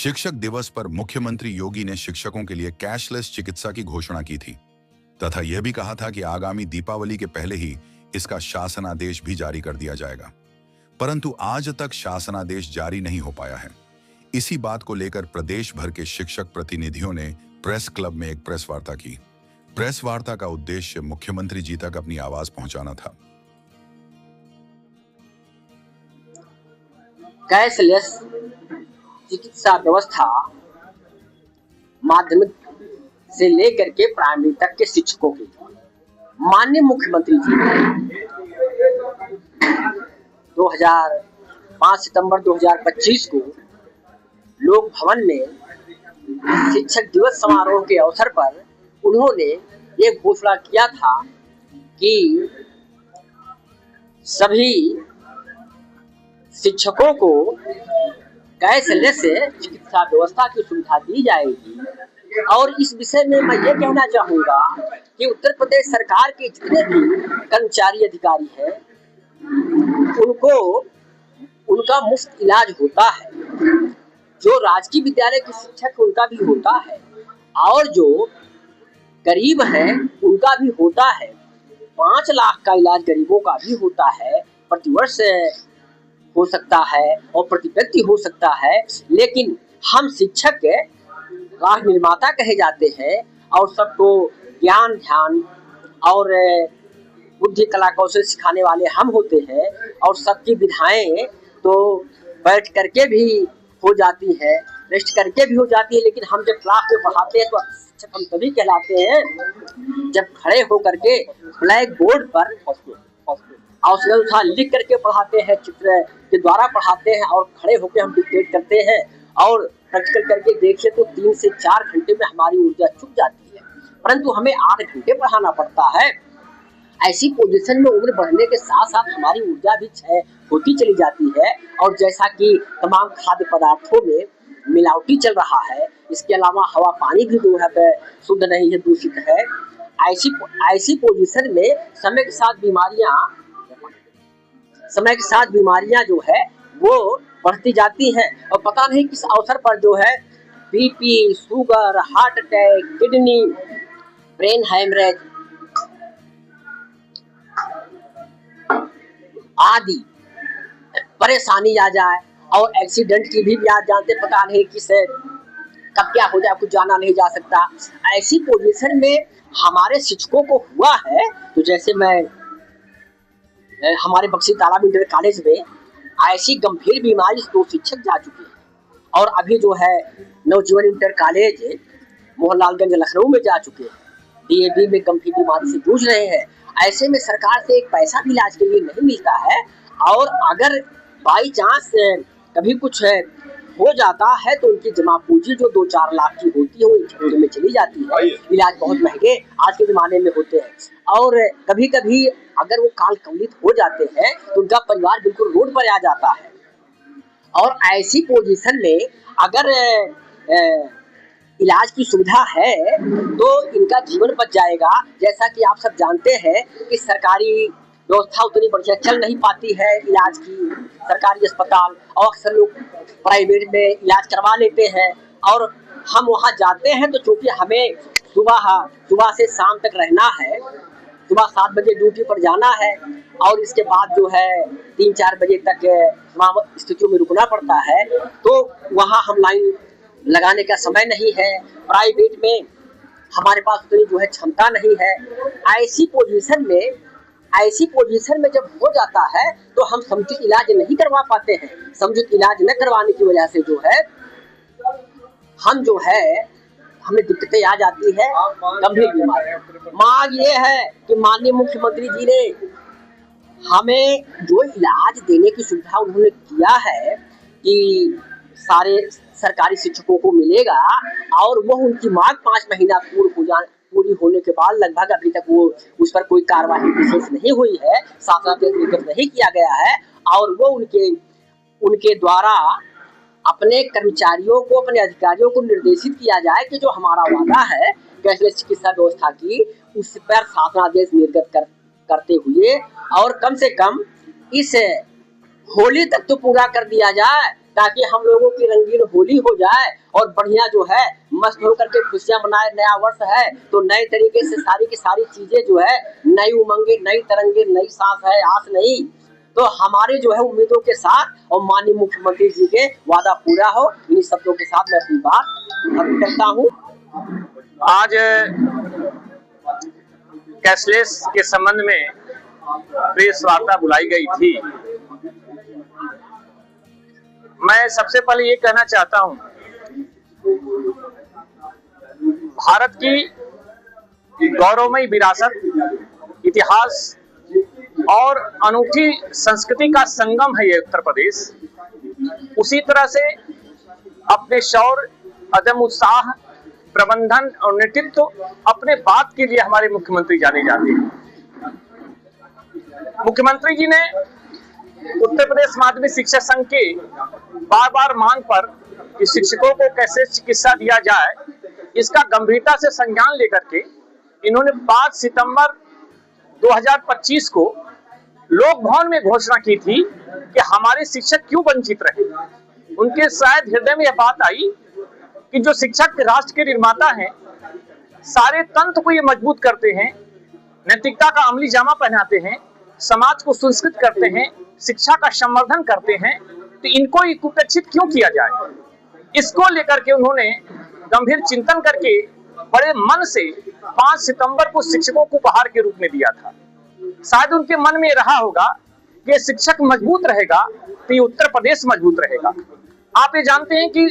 शिक्षक दिवस पर मुख्यमंत्री योगी ने शिक्षकों के लिए कैशलेस चिकित्सा की घोषणा की थी तथा यह भी कहा था कि आगामी दीपावली के पहले ही इसका शासनादेश भी जारी कर दिया जाएगा। परंतु आज तक शासनादेश जारी नहीं हो पाया है। इसी बात को लेकर प्रदेश भर के शिक्षक प्रतिनिधियों ने प्रेस क्लब में एक प्रेस वार्ता की। प्रेस वार्ता का उद्देश्य मुख्यमंत्री जी तक अपनी आवाज पहुंचाना था। कैशलेस चिकित्सा व्यवस्था माध्यमिक से लेकर के प्राइमरी तक के शिक्षकों के लिए माननीय मुख्यमंत्री जी ने 5 सितंबर 2025 को लोक भवन में शिक्षक दिवस समारोह के अवसर पर उन्होंने ये घोषणा किया था कि सभी शिक्षकों को कैशलेस चिकित्सा व्यवस्था की सुविधा दी जाएगी। और इस विषय में मैं ये कहना चाहूँगा कि उत्तर प्रदेश सरकार के जितने भी कर्मचारी अधिकारी हैं उनको उनका मुफ्त इलाज होता है। जो राजकीय विद्यालय के शिक्षक उनका भी होता है और जो गरीब हैं उनका भी होता है। 5 लाख का इलाज गरीबों का भी होता है, प्रतिवर्ष हो सकता है और प्रति व्यक्ति हो सकता है। लेकिन हम शिक्षक राष्ट्र निर्माता कहे जाते हैं और सबको ज्ञान ध्यान और बुद्धि कला कौशल सिखाने वाले हम होते हैं। और सबकी विधाएं तो बैठ करके भी हो जाती है, रेस्ट करके भी हो जाती है, लेकिन हम जब क्लास में पढ़ाते हैं तो शिक्षक हम तभी कहलाते हैं जब खड़े होकर के ब्लैक बोर्ड पर और लिख करके पढ़ाते हैं, चित्र के द्वारा पढ़ाते हैं और खड़े होकर हम डिक्टेट करते हैं और प्रैक्टिकल करके देखिए तो 3 से 4 घंटे में हमारी ऊर्जा चुक जाती है, परंतु हमें 8 घंटे पढ़ाना पड़ता है। ऐसी पोजीशन में उम्र बढ़ने के साथ साथ हमारी ऊर्जा भी क्षय होती चली जाती है। और जैसा कि तमाम खाद्य पदार्थों में मिलावटी चल रहा है, इसके अलावा हवा पानी भी जो है शुद्ध नहीं है, दूषित है। ऐसी पोजीशन में समय के साथ बीमारियां जो है वो बढ़ती जाती हैं और पता नहीं किस अवसर पर जो है BP, sugar, heart attack, kidney, brain haemorrhage आदि परेशानी आ जाए और एक्सीडेंट की भी आज जानते पता नहीं किस कब क्या हो जाए, कुछ जाना नहीं जा सकता। ऐसी पोजीशन में हमारे शिक्षकों को हुआ है। तो जैसे मैं हमारे बक्सी तालाब इंटर कॉलेज में ऐसी गंभीर बीमारी से 2 शिक्षक जा चुके हैं और अभी जो है नवजीवन इंटर कॉलेज मोहनलालगंज लखनऊ में जा चुके हैं। डीएवी में गंभीर बीमारी से जूझ रहे हैं। ऐसे में सरकार से एक पैसा भी इलाज के लिए नहीं मिलता है और अगर बाई चांस कभी कुछ हो जाता है तो उनकी जमा पूंजी जो 2-4 लाख की होती है वो झटके में चली जाती है। इलाज बहुत महंगे आज के ज़माने में होते हैं और कभी कभी अगर वो काल कवलित हो जाते हैं तो उनका परिवार बिल्कुल रोड पर आ जाता है। और ऐसी पोजीशन में अगर इलाज की सुविधा है तो इनका जीवन बच जाएगा। जैसा कि आप सब जानते हैं कि सरकारी व्यवस्था उतनी बढ़िया चल नहीं पाती है इलाज की, सरकारी अस्पताल, और अक्सर लोग प्राइवेट में इलाज करवा लेते हैं। और हम वहाँ जाते हैं तो चूँकि हमें सुबह से शाम तक रहना है, सुबह 7 बजे ड्यूटी पर जाना है और इसके बाद जो है 3-4 बजे तक वहाँ स्थितियों में रुकना पड़ता है, तो वहाँ हम लाइन लगाने का समय नहीं है। प्राइवेट में हमारे पास उतनी जो है क्षमता नहीं है। ऐसी पोजीशन में जब हो जाता है तो हम समुचित इलाज नहीं करवा पाते हैं। समुचित इलाज न करवाने की वजह से जो है हमें दिक्कतें आ जाती है, गंभीर बीमारी। मांग ये है कि माननीय मुख्यमंत्री जी ने हमें जो इलाज देने की सुविधा उन्होंने किया है कि सारे सरकारी शिक्षकों को मिलेगा और वो उनकी मांग 5 महीना पूरी होने के बाद लगभग अभी तक वो उस पर कोई कार्रवाई विशेष नहीं हुई है, शासनादेश निर्गत नहीं किया गया है। और वो उनके द्वारा अपने कर्मचारियों को, अपने अधिकारियों को निर्देशित किया जाए कि जो हमारा वादा है कैशलेस चिकित्सा व्यवस्था की, उस पर शासनादेश निर्गत करते हुए और कम से कम इस होली तक तो पूरा कर दिया जाए ताकि हम लोगों की रंगीन होली हो जाए और बढ़िया जो है मस्त होकर के खुशियां मनाए। नया वर्ष है तो नए तरीके से सारी की सारी चीजें जो है, नई उमंगे, नई तरंगे, नई सांस है, आस नहीं। तो हमारे जो है उम्मीदों के साथ और माननीय मुख्यमंत्री जी के वादा पूरा हो, इन्हीं शब्दों के साथ मैं अपनी बात खत्म करता हूँ। आज कैशलेस के संबंध में प्रेस वार्ता बुलाई गई थी। मैं सबसे पहले ये कहना चाहता हूं, भारत की गौरवमयी विरासत, इतिहास और अनूठी संस्कृति का संगम है ये उत्तर प्रदेश। उसी तरह से अपने शौर्य, अदम उत्साह, प्रबंधन और नेतृत्व, अपने बात के लिए हमारे मुख्यमंत्री जाने जाते हैं। मुख्यमंत्री जी ने उत्तर प्रदेश माध्यमिक शिक्षक संघ के बार बार मांग पर कि शिक्षकों को कैसे चिकित्सा दिया जाए, इसका गंभीरता से संज्ञान लेकर के इन्होंने 5 सितंबर 2025 को लोक भवन में घोषणा की थी कि हमारे शिक्षक क्यों वंचित रहे। उनके शायद हृदय में यह बात आई कि जो शिक्षक राष्ट्र के निर्माता हैं, सारे तंत्र को ये मजबूत करते हैं, नैतिकता का अमली जामा पहनाते हैं, समाज को संस्कृत करते हैं, शिक्षा का संवर्धन करते हैं, तो इनको उपेक्षित क्यों किया जाए। इसको लेकर के उन्होंने गंभीर चिंतन करके बड़े मन से 5 सितंबर को शिक्षकों को उपहार के रूप में दिया था। शायद उनके मन में रहा होगा कि शिक्षक मजबूत रहेगा तो ये उत्तर प्रदेश मजबूत रहेगा। आप ये जानते हैं कि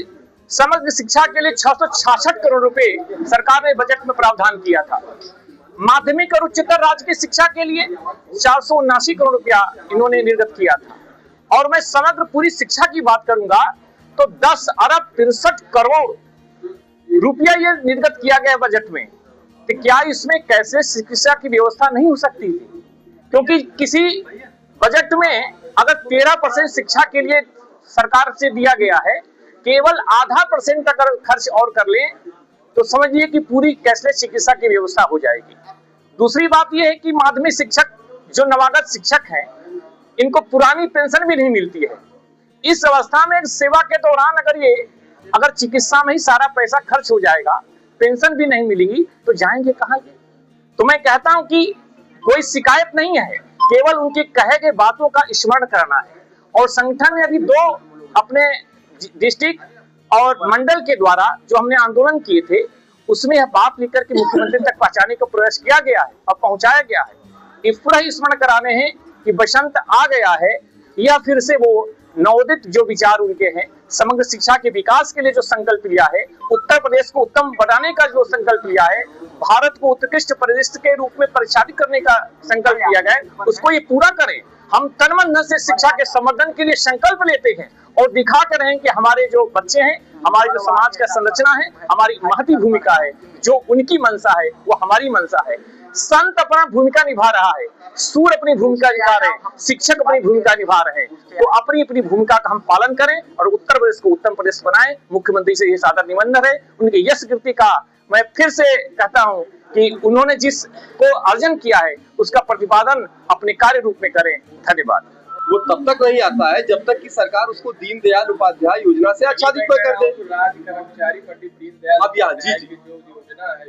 समग्र शिक्षा के लिए 666 करोड़ रुपए सरकार ने बजट में प्रावधान किया था। माध्यमिक और उच्चतर राजकीय शिक्षा के लिए 479 करोड़ रुपया इन्होंने निर्गत किया था। और मैं समग्र पूरी शिक्षा की बात करूंगा तो 10 अरब 63 करोड़ रुपया ये निर्गत किया गया बजट में। तो क्या इसमें कैसे शिक्षा की व्यवस्था नहीं हो सकती थी? क्योंकि किसी बजट में अगर 13% शिक्षा के लिए सरकार से दिया गया है, केवल आधा % अगर खर्च और कर लें तो समझिए कि पूरी कैशलेस चिकित्सा की व्यवस्था हो जाएगी। दूसरी बात यह है कि माध्यमिक शिक्षक जो नवागत शिक्षक हैं, इनको पुरानी पेंशन भी नहीं मिलती है। इस अवस्था में सेवा के दौरान अगर चिकित्सा में ही सारा पैसा खर्च हो जाएगा, पेंशन भी नहीं मिलेगी, तो जाएंगे कहाँ ये? तो मैं कहता हूं कि कोई शिकायत नहीं है, केवल उनके कहे गए बातों का स्मरण करना है। और संगठन ने अभी 2 अपने डिस्ट्रिक्ट और मंडल के द्वारा जो हमने आंदोलन किए थे, उसमें यह बात लेकर के मुख्यमंत्री तक पहुंचाने का प्रयास किया गया है और पहुंचाया गया है। ये पूरा ही स्मरण कराने हैं कि बसंत आ गया है, या फिर से वो नवोदित जो विचार उनके हैं, समग्र शिक्षा के विकास के लिए जो संकल्प लिया है, उत्तर प्रदेश को उत्तम बनाने का जो संकल्प लिया है, भारत को उत्कृष्ट प्रदेश के रूप में परिचालित करने का संकल्प लिया गया है, उसको ये पूरा करें। हम तन मन धन से शिक्षा के संवर्धन के लिए संकल्प लेते हैं और दिखा कर रहे हैं कि हमारे जो बच्चे हैं, हमारे जो समाज का संरचना है, हमारी महती भूमिका है, जो उनकी मंशा है वो हमारी मंशा है। संत अपना भूमिका निभा रहा है, सूर अपनी भूमिका निभा रहे हैं, शिक्षक अपनी भूमिका निभा रहे हैं, तो अपनी अपनी भूमिका का हम पालन करें और उत्तर प्रदेश को उत्तम प्रदेश बनाएं। मुख्यमंत्री से ये सादर निवेदन है। उनके यश कीर्ति का मैं फिर से कहता हूं कि उन्होंने जिसको अर्जन किया है उसका प्रतिपादन अपने कार्य रूप में करें। धन्यवाद। वो तब तक नहीं आता है जब तक कि सरकार उसको दीनदयाल उपाध्याय योजना से आच्छादित कर दे। राज्य कर्मचारी पंडित दीनदयाल अब यहाँ जी जो योजना है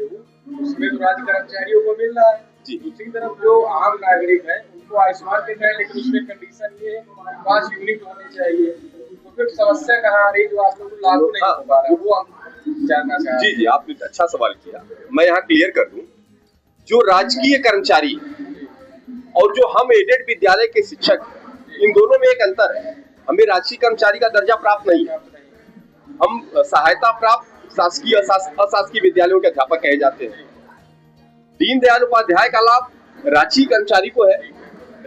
उसमें तो राज्य कर्मचारियों को मिल रहा है जी। दूसरी तरफ जो आम नागरिक है उनको आयुष्मान मिल रहा है, लेकिन उसमें कंडीशन ये 5 यूनिट होने चाहिए। तो फिर समस्या कहाँ आ रही जो आप लोग को लागू नहीं हो पा रहा, वो हम जानना चाह रहे हैं। जी, आपने अच्छा सवाल किया। मैं यहाँ क्लियर कर दूं, जो राजकीय कर्मचारी और जो हम एडेड विद्यालय के शिक्षक, इन दोनों में एक अंतर है। हमें राजकीय कर्मचारी का दर्जा प्राप्त नहीं है, हम सहायता प्राप्त शासकीय अशासकीय विद्यालयों के अध्यापक कहे जाते हैं। दीनदयाल उपाध्याय का लाभ राजकीय कर्मचारी को है,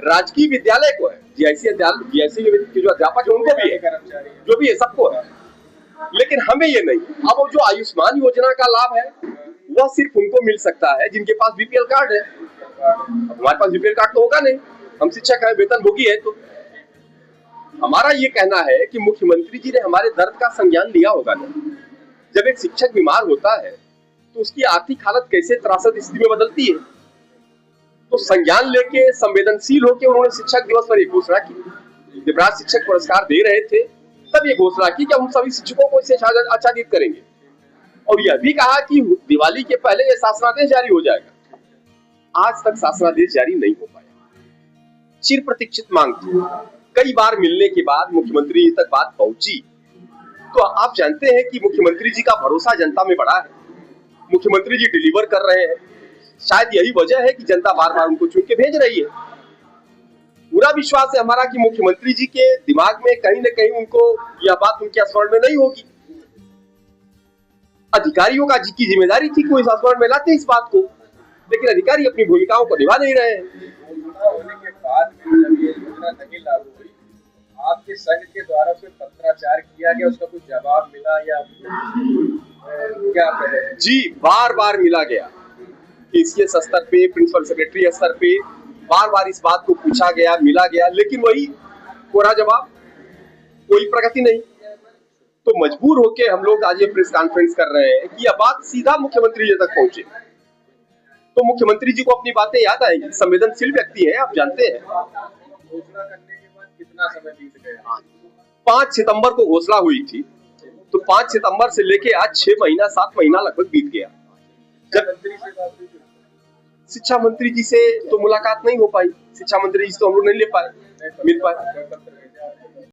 राजकीय विद्यालय को है, जीआईसी के जो अध्यापक है उनको भी है, जो भी है सबको है, लेकिन हमें ये नहीं। अब जो आयुष्मान योजना का लाभ है वह सिर्फ उनको मिल सकता है जिनके पास बीपीएल कार्ड है। हमारे पास बीपीएल कार्ड तो होगा नहीं, हम शिक्षक है, वेतनभोगी है। तो हमारा ये कहना है कि मुख्यमंत्री जी ने हमारे दर्द का संज्ञान लिया होगा ना। जब एक शिक्षक बीमार होता है तो उसकी आर्थिक हालत कैसे त्रासद स्थिति में बदलती है। तो संज्ञान लेके संवेदनशील होकर उन्होंने शिक्षक दिवस पर एक घोषणा की। जब राज्य शिक्षक पुरस्कार दे रहे थे तब ये घोषणा की कि हम सभी शिक्षकों को इससे आच्छादित करेंगे, और यह भी कहा कि दिवाली के पहले ये शासनादेश जारी हो जाएगा। आज तक शासनादेश जारी नहीं हो पाया। चिर प्रतीक्षित मांग थी, कई बार मिलने के बाद मुख्यमंत्री जी तक बात पहुंची, तो आप जानते हैं कि मुख्यमंत्री जी का भरोसा जनता में बढ़ा है। मुख्यमंत्री जी डिलीवर कर रहे हैं। शायद यही वजह है कि जनता बार बार उनको चुन के भेज रही है। पूरा विश्वास है हमारा कि मुख्यमंत्री जी के दिमाग में कहीं न कहीं उनको यह बात उनके स्मरण में नहीं होगी। अधिकारियों का की जिम्मेदारी थी कि वो स्मरण में लाते इस बात को, लेकिन अधिकारी अपनी भूमिकाओं को निभा नहीं रहे हैं। होने के बाद में जब ये योजना नहीं लागू हुई, आपके संघ के द्वारा कोई पत्राचार किया गया, उसका कुछ जवाब मिला या क्या करें? जी, बार बार मिला गया। केसीएस स्तर पे, प्रिंसिपल सेक्रेटरी स्तर पे बार बार इस बात को पूछा गया, मिला गया, लेकिन वही कोरा जवाब, कोई प्रगति नहीं। तो मजबूर होके हम लोग आज ये प्रेस कॉन्फ्रेंस कर रहे हैं कि यह बात सीधा मुख्यमंत्री जी तक पहुंचे, तो मुख्यमंत्री जी को अपनी बातें याद आएंगी। संवेदनशील व्यक्ति है, आप जानते हैं। घोषणा करने के बाद कितना समय बीत गया? 5 सितंबर को घोषणा हुई थी, तो 5 सितंबर से लेके आज 6 महीना 7 महीना लगभग बीत गया। जब मंत्री से बात हुई, शिक्षा मंत्री जी से तो मुलाकात नहीं हो पाई, शिक्षा मंत्री जी से तो हम लोग नहीं ले पाए, मिल पाए।